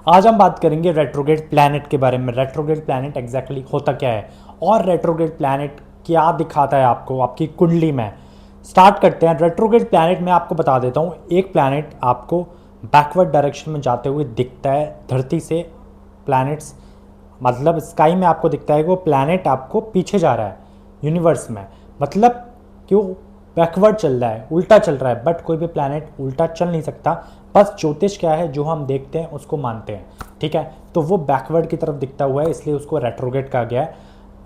आज हम बात करेंगे रेट्रोग्रेड प्लैनेट के बारे में। रेट्रोग्रेड प्लैनेट एग्जैक्टली होता क्या है और रेट्रोग्रेड प्लैनेट क्या दिखाता है आपको आपकी कुंडली में। स्टार्ट करते हैं। रेट्रोग्रेड प्लैनेट में आपको बता देता हूँ, एक प्लैनेट आपको बैकवर्ड डायरेक्शन में जाते हुए दिखता है धरती से। प्लैनेट्स मतलब स्काई में आपको दिखता है कि वो प्लैनेट आपको पीछे जा रहा है यूनिवर्स में, मतलब क्यों बैकवर्ड चल रहा है, उल्टा चल रहा है। बट कोई भी प्लैनेट उल्टा चल नहीं सकता, बस ज्योतिष क्या है जो हम देखते हैं उसको मानते हैं, ठीक है। तो वो बैकवर्ड की तरफ दिखता हुआ है, इसलिए उसको रेट्रोग्रेड कहा गया है।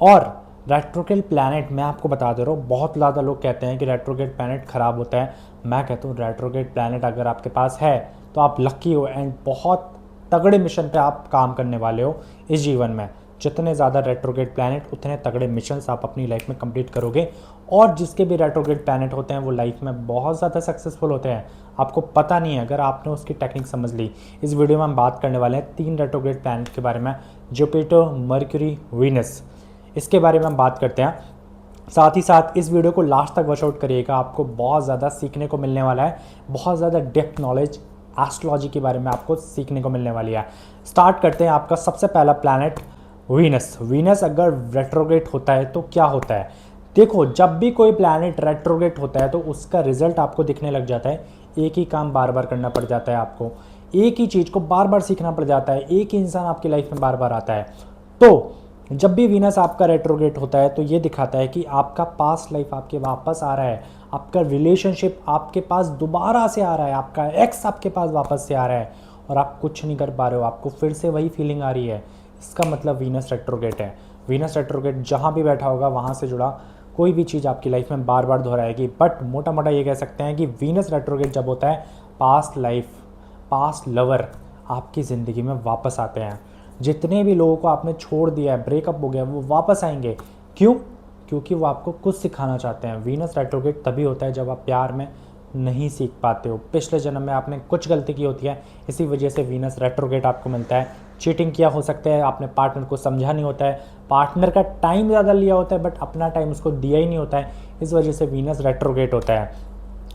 और रेट्रोग्रेड प्लैनेट मैं आपको बता दे रहा हूँ, बहुत ज़्यादा लोग कहते हैं कि रेट्रोग्रेड प्लैनेट ख़राब होता है। मैं कहता हूँ रेट्रोग्रेड प्लैनेट अगर आपके पास है तो आप लक्की हो एंड बहुत तगड़े मिशन पे आप काम करने वाले हो इस जीवन में। जितने ज़्यादा रेट्रोग्रेड प्लैनेट उतने तगड़े मिशंस आप अपनी लाइफ में कंप्लीट करोगे। और जिसके भी रेट्रोग्रेड प्लैनेट होते हैं वो लाइफ में बहुत ज़्यादा सक्सेसफुल होते हैं। आपको पता नहीं है अगर आपने उसकी टेक्निक समझ ली। इस वीडियो में हम बात करने वाले हैं 3 रेट्रोग्रेड प्लैनेट के बारे में, जुपिटर, मर्क्यूरी, वीनस। इसके बारे में हम बात करते हैं। साथ ही साथ इस वीडियो को लास्ट तक वॉच आउट करिएगा, आपको बहुत ज़्यादा सीखने को मिलने वाला है। बहुत ज़्यादा डेप्थ नॉलेज एस्ट्रोलॉजी के बारे में आपको सीखने को मिलने वाली है। स्टार्ट करते हैं। आपका सबसे पहला प्लैनेट वीनस। वीनस अगर रेट्रोग्रेड होता है तो क्या होता है? देखो, जब भी कोई प्लैनेट रेट्रोग्रेड होता है तो उसका रिजल्ट आपको दिखने लग जाता है। एक ही काम बार बार करना पड़ जाता है, आपको एक ही चीज़ को बार बार सीखना पड़ जाता है। एक ही इंसान आपकी लाइफ में बार बार आता है। तो जब भी वीनस आपका रेट्रोग्रेड होता है तो ये दिखाता है कि आपका पास्ट लाइफ आपके वापस आ रहा है, आपका रिलेशनशिप आपके पास दोबारा से आ रहा है, आपका एक्स आपके पास वापस से आ रहा है और आप कुछ नहीं कर पा रहे हो, आपको फिर से वही फीलिंग आ रही है। इसका मतलब वीनस रेट्रोग्रेड है। वीनस रेट्रोग्रेड जहाँ भी बैठा होगा वहाँ से जुड़ा कोई भी चीज़ आपकी लाइफ में बार बार दोहराएगी। बट मोटा मोटा ये कह सकते हैं कि वीनस रेट्रोग्रेड जब होता है, पास्ट लाइफ, पास्ट लवर आपकी ज़िंदगी में वापस आते हैं। जितने भी लोगों को आपने छोड़ दिया है, ब्रेकअप हो गया, वो वापस आएंगे। क्यों? क्योंकि वो आपको कुछ सिखाना चाहते हैं। वीनस रेट्रोग्रेड तभी होता है जब आप प्यार में नहीं सीख पाते हो, पिछले जन्म में आपने कुछ गलती की होती है, इसी वजह से वीनस रेट्रोग्रेड आपको मिलता है। चीटिंग किया हो सकता है, आपने पार्टनर को समझा नहीं होता है, पार्टनर का टाइम ज़्यादा लिया होता है बट अपना टाइम उसको दिया ही नहीं होता है, इस वजह से वीनस रेट्रोग्रेड होता है।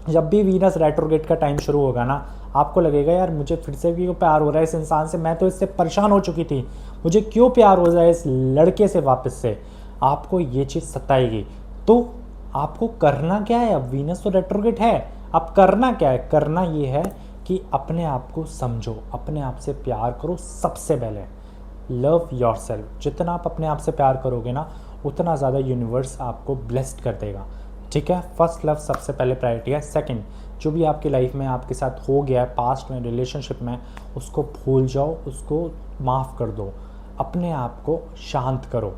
जब भी वीनस रेट्रोग्रेड का टाइम शुरू होगा ना, आपको लगेगा यार मुझे फिर से भी प्यार हो रहा है इस इंसान से, मैं तो इससे परेशान हो चुकी थी, मुझे क्यों प्यार हो रहा है इस लड़के से वापस से। आपको ये चीज़ सताएगी। तो आपको करना क्या है? अब वीनस तो रेट्रोग्रेड है, अब करना क्या है? करना ये है कि अपने आप को समझो, अपने आप से प्यार करो। सबसे पहले लव योरसेल्फ। जितना आप अपने आप से प्यार करोगे ना, उतना ज़्यादा यूनिवर्स आपको ब्लेस्ड कर देगा, ठीक है। फर्स्ट लव सबसे पहले प्रायोरिटी है। सेकंड, जो भी आपकी लाइफ में आपके साथ हो गया है पास्ट में, रिलेशनशिप में, उसको भूल जाओ, उसको माफ़ कर दो, अपने आप को शांत करो।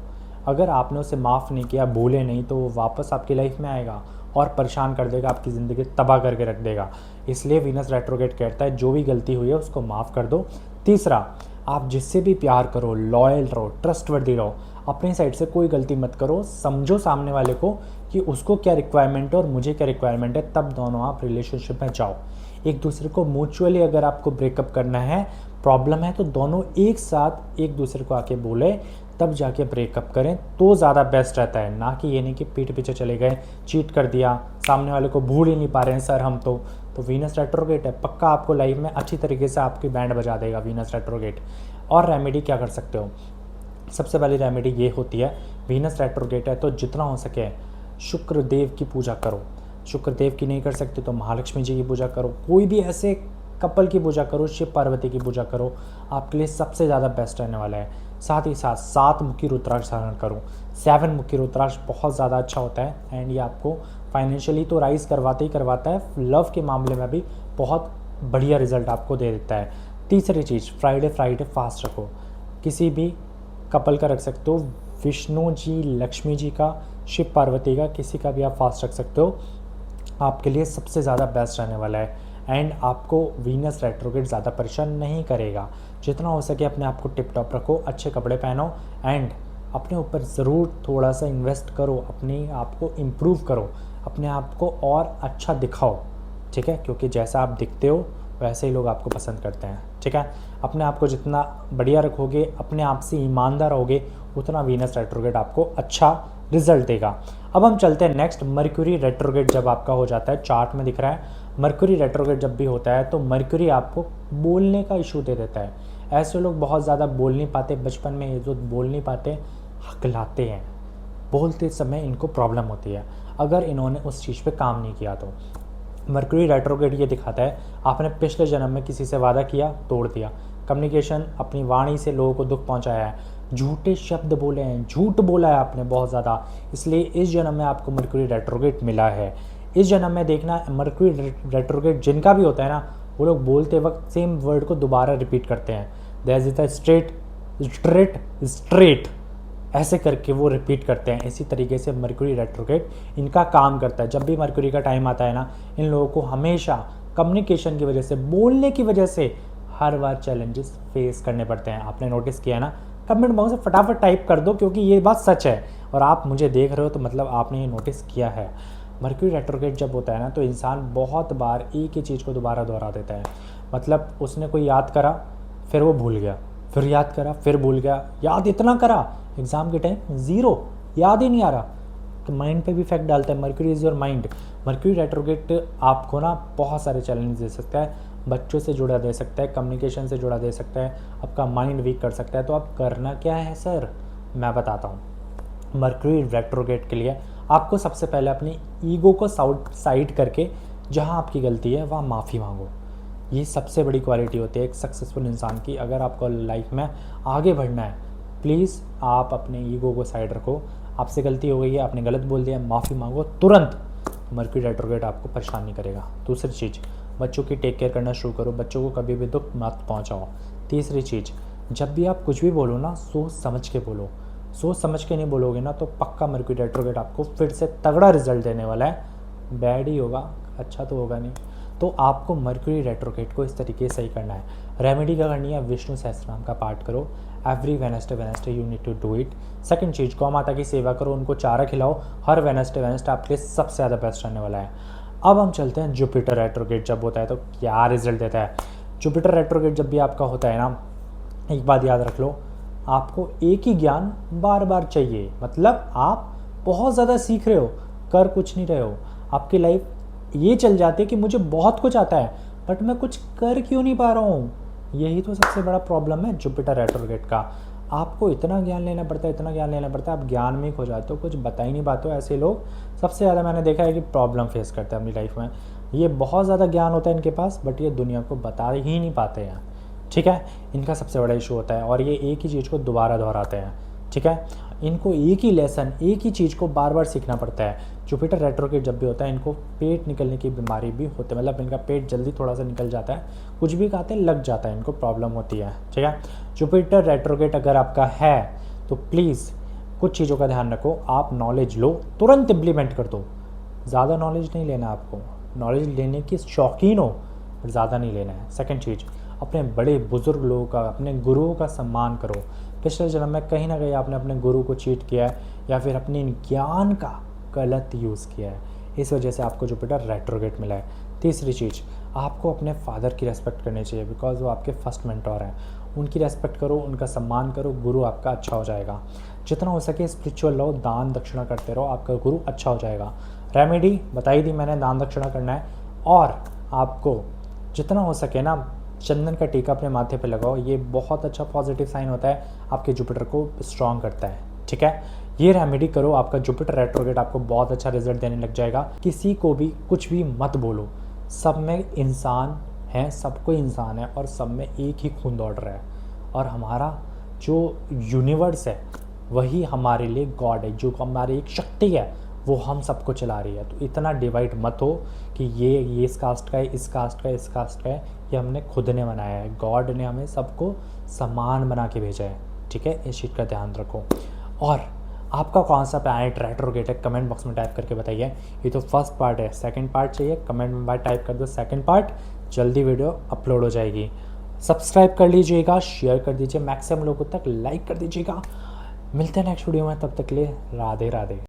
अगर आपने उसे माफ़ नहीं किया, भूले नहीं, तो वो वापस आपकी लाइफ में आएगा और परेशान कर देगा, आपकी ज़िंदगी तबाह करके रख देगा। इसलिए वीनस रेट्रोग्रेड कहता है जो भी गलती हुई है उसको माफ़ कर दो। तीसरा, आप जिससे भी प्यार करो, लॉयल रहो, ट्रस्टवर्दी रहो, अपनी साइड से कोई गलती मत करो। समझो सामने वाले को कि उसको क्या रिक्वायरमेंट है और मुझे क्या रिक्वायरमेंट है, तब दोनों आप रिलेशनशिप में जाओ। एक दूसरे को म्यूचुअली अगर आपको ब्रेकअप करना है, प्रॉब्लम है, तो दोनों एक साथ एक दूसरे को आके बोले, तब जाके ब्रेकअप करें तो ज़्यादा बेस्ट रहता है। ना कि ये नहीं कि पीठ पीछे चले गए, चीट कर दिया, सामने वाले को भूल ही नहीं पा रहे हैं सर हम तो वीनस रेट्रोग्रेड है, पक्का आपको लाइफ में अच्छी तरीके से आपकी बैंड बजा देगा वीनस रेट्रोग्रेड। और रेमेडी क्या कर सकते हो? सबसे पहली रेमेडी ये होती है, वीनस रेट्रोग्रेड है तो जितना हो सके शुक्र देव की पूजा करो। शुक्र देव की नहीं कर सकते तो महालक्ष्मी जी की पूजा करो, कोई भी ऐसे कपल की पूजा करो, शिव पार्वती की पूजा करो, आपके लिए सबसे ज़्यादा बेस्ट रहने वाला है। साथ ही साथ 7 मुखी रुद्राक्ष धारण करो। 7 मुखी रुद्राक्ष बहुत ज़्यादा अच्छा होता है एंड ये आपको फाइनेंशियली तो राइज करवाते ही करवाता है, लव के मामले में भी बहुत बढ़िया रिजल्ट आपको दे देता है। तीसरी चीज़, फ्राइडे फास्ट रखो। किसी भी कपल का रख सकते हो, विष्णु जी, लक्ष्मी जी का, शिव पार्वती का, किसी का भी आप फास्ट रख सकते हो, आपके लिए सबसे ज़्यादा बेस्ट रहने वाला है। एंड आपको वीनस रेट्रोग्रेड ज़्यादा परेशान नहीं करेगा। जितना हो सके अपने आप को टिप टॉप रखो, अच्छे कपड़े पहनो एंड अपने ऊपर ज़रूर थोड़ा सा इन्वेस्ट करो, अपने आप को इम्प्रूव करो, अपने आप को और अच्छा दिखाओ, ठीक है। क्योंकि जैसा आप दिखते हो वैसे ही लोग आपको पसंद करते हैं, ठीक है। अपने आप को जितना बढ़िया रखोगे, अपने आप से ईमानदार रहोगे, उतना वीनस रेट्रोग्रेड आपको अच्छा रिजल्ट देगा। अब हम चलते हैं नेक्स्ट, मर्क्यूरी रेट्रोग्रेड जब आपका हो जाता है, चार्ट में दिख रहा है मर्क्यूरी रेट्रोग्रेड जब भी होता है तो मर्क्यूरी आपको बोलने का इशू दे देता है ऐसे लोग बहुत ज़्यादा बोल नहीं पाते, बचपन में ये जो बोल नहीं पाते हकलाते हैं, बोलते समय इनको प्रॉब्लम होती है अगर इन्होंने उस चीज़ पे काम नहीं किया तो। मरकरी रेट्रोग्रेड ये दिखाता है आपने पिछले जन्म में किसी से वादा किया, तोड़ दिया, कम्युनिकेशन अपनी वाणी से लोगों को दुख पहुंचाया है, झूठे शब्द बोले हैं, झूठ बोला है आपने बहुत ज़्यादा, इसलिए इस जन्म में आपको मरकरी रेट्रोग्रेड मिला है। इस जन्म में देखना मरकरी रेट्रोग्रेड जिनका भी होता है ना, वो लोग बोलते वक्त सेम वर्ड को दोबारा रिपीट करते हैं। That is the straight straight straight, ऐसे करके वो रिपीट करते हैं। इसी तरीके से मरकरी रेट्रोग्रेड इनका काम करता है। जब भी मरकरी का टाइम आता है ना, इन लोगों को हमेशा कम्युनिकेशन की वजह से, बोलने की वजह से हर बार चैलेंजेस फेस करने पड़ते हैं। आपने नोटिस किया ना? कमेंट बॉक्स में फटाफट टाइप कर दो, क्योंकि ये बात सच है और आप मुझे देख रहे हो तो मतलब आपने ये नोटिस किया है। मरकरी रेट्रोग्रेड जब होता है ना, तो इंसान बहुत बार एक ही चीज़ को दोबारा दोहरा देता है। मतलब उसने कोई याद करा, फिर वो भूल गया, फिर याद करा, फिर भूल गया, याद इतना करा, एग्ज़ाम के टाइम ज़ीरो, याद ही नहीं आ रहा। तो माइंड पे भी इफेक्ट डालता है। Mercury is your mind. Mercury retrograde आपको ना बहुत सारे चैलेंज दे सकता है, बच्चों से जुड़ा दे सकता है, कम्युनिकेशन से जुड़ा दे सकता है, आपका माइंड वीक कर सकता है। तो आप करना क्या है सर, मैं बताता हूँ। मरकरी रेट्रोग्रेड के लिए आपको सबसे पहले अपनी ईगो को साइड करके जहाँ आपकी गलती है वहाँ माफ़ी मांगो। ये सबसे बड़ी क्वालिटी होती है एक सक्सेसफुल इंसान की। अगर आपको लाइफ में आगे बढ़ना है, प्लीज़ आप अपने ईगो को साइड रखो। आपसे गलती हो गई है, आपने गलत बोल दिया, माफ़ी मांगो तुरंत। मरकरी रेट्रोग्रेड आपको परेशान नहीं करेगा। दूसरी चीज़, बच्चों की टेक केयर करना शुरू करो, बच्चों को कभी भी दुख मत पहुंचाओ। तीसरी चीज़, जब भी आप कुछ भी बोलो ना, सोच समझ के बोलो। सोच समझ के नहीं बोलोगे ना तो पक्का मरकरी रेट्रोग्रेड आपको फिर से तगड़ा रिजल्ट देने वाला है। बैड ही होगा, अच्छा तो होगा नहीं। तो आपको मरकरी रेट्रोग्रेड को इस तरीके से ही करना है। रेमेडी क्या करनी है, विष्णु सहस्त्रनाम का पाठ करो every Wednesday you need to do it. Second चीज़, गौ माता की सेवा करो, उनको चारा खिलाओ हर वेनसडे आपके लिए सबसे ज़्यादा बेस्ट रहने वाला है। अब हम चलते हैं जुपिटर रेट्रोग्रेड जब होता है तो क्या रिजल्ट देता है। जुपिटर रेट्रोग्रेड जब भी आपका होता है ना, एक बात याद रख लो, आपको एक ही ज्ञान बार बार चाहिए। मतलब आप बहुत ज़्यादा सीख रहे हो, कर कुछ नहीं रहे हो। आपकी लाइफ ये चल जाती है कि मुझे बहुत कुछ आता है बट मैं कुछ कर क्यों नहीं पा रहा हूँ। यही तो सबसे बड़ा प्रॉब्लम है जुपिटर रेट्रोग्रेड का। आपको इतना ज्ञान लेना पड़ता है, इतना ज्ञान लेना पड़ता है, आप ज्ञान में ही खो जाते हो, कुछ बता ही नहीं पाते हो। ऐसे लोग सबसे ज़्यादा मैंने देखा है कि प्रॉब्लम फेस करते हैं अपनी लाइफ में। ये बहुत ज़्यादा ज्ञान होता है इनके पास बट ये दुनिया को बता ही नहीं पाते हैं। ठीक है, इनका सबसे बड़ा इशू होता है और ये एक ही चीज़ को दोबारा दोहराते हैं। ठीक है, इनको एक ही लेसन, एक ही चीज़ को बार बार सीखना पड़ता है। जुपिटर रेट्रोग्रेड जब भी होता है, इनको पेट निकलने की बीमारी भी होती है। मतलब इनका पेट जल्दी थोड़ा सा निकल जाता है, कुछ भी खाते हैं लग जाता है, इनको प्रॉब्लम होती है। ठीक है, जुपिटर रेट्रोग्रेड अगर आपका है तो प्लीज़ कुछ चीज़ों का ध्यान रखो। आप नॉलेज लो, तुरंत इम्प्लीमेंट कर दो। ज़्यादा नॉलेज नहीं लेना आपको, नॉलेज लेने की शौकीन हो पर ज़्यादा नहीं लेना है। सेकेंड चीज़, अपने बड़े बुज़ुर्ग लोगों का, अपने गुरुओं का सम्मान करो। पिछले जन्म में कहीं ना कहीं आपने अपने गुरु को चीट किया है या फिर अपने ज्ञान का गलत यूज़ किया है, इस वजह से आपको जुपिटर रेट्रोग्रेड मिला है। तीसरी चीज़, आपको अपने फादर की रेस्पेक्ट करनी चाहिए बिकॉज वो आपके फर्स्ट मेंटोर हैं। उनकी रेस्पेक्ट करो, उनका सम्मान करो, गुरु आपका अच्छा हो जाएगा। जितना हो सके स्पिरिचुअल रहो, दान दक्षिणा करते रहो, आपका गुरु अच्छा हो जाएगा। रेमेडी बताई दी मैंने, दान दक्षिणा करना है। और आपको जितना हो सके ना, चंदन का टीका अपने माथे पे लगाओ, ये बहुत अच्छा पॉजिटिव साइन होता है, आपके जुपिटर को स्ट्रॉन्ग करता है। ठीक है, ये रेमेडी करो, आपका जुपिटर रेट्रोग्रेड आपको बहुत अच्छा रिजल्ट देने लग जाएगा। किसी को भी कुछ भी मत बोलो, सब में इंसान है, सबको इंसान है और सब में एक ही खून दौड़ रहा है। और हमारा जो यूनिवर्स है वही हमारे लिए गॉड है, जो हमारी एक शक्ति है वो हम सबको चला रही है। तो इतना डिवाइड मत हो कि ये इस कास्ट का है, इस कास्ट का है, इस कास्ट का है। ये हमने खुद ने बनाया है, गॉड ने हमें सबको समान बना के भेजा है। ठीक है, इस चीज़ का ध्यान रखो। और आपका कौन सा प्लैनेट रेट्रोग्रेड है कमेंट बॉक्स में टाइप करके बताइए। ये तो फर्स्ट पार्ट है, सेकंड पार्ट चाहिए कमेंट में टाइप कर दो सेकंड पार्ट, जल्दी वीडियो अपलोड हो जाएगी। सब्सक्राइब कर लीजिएगा, शेयर कर दीजिए, मैक्सिमम लोगों तक लाइक कर दीजिएगा। मिलते हैं नेक्स्ट वीडियो में, तब तक के लिए राधे राधे।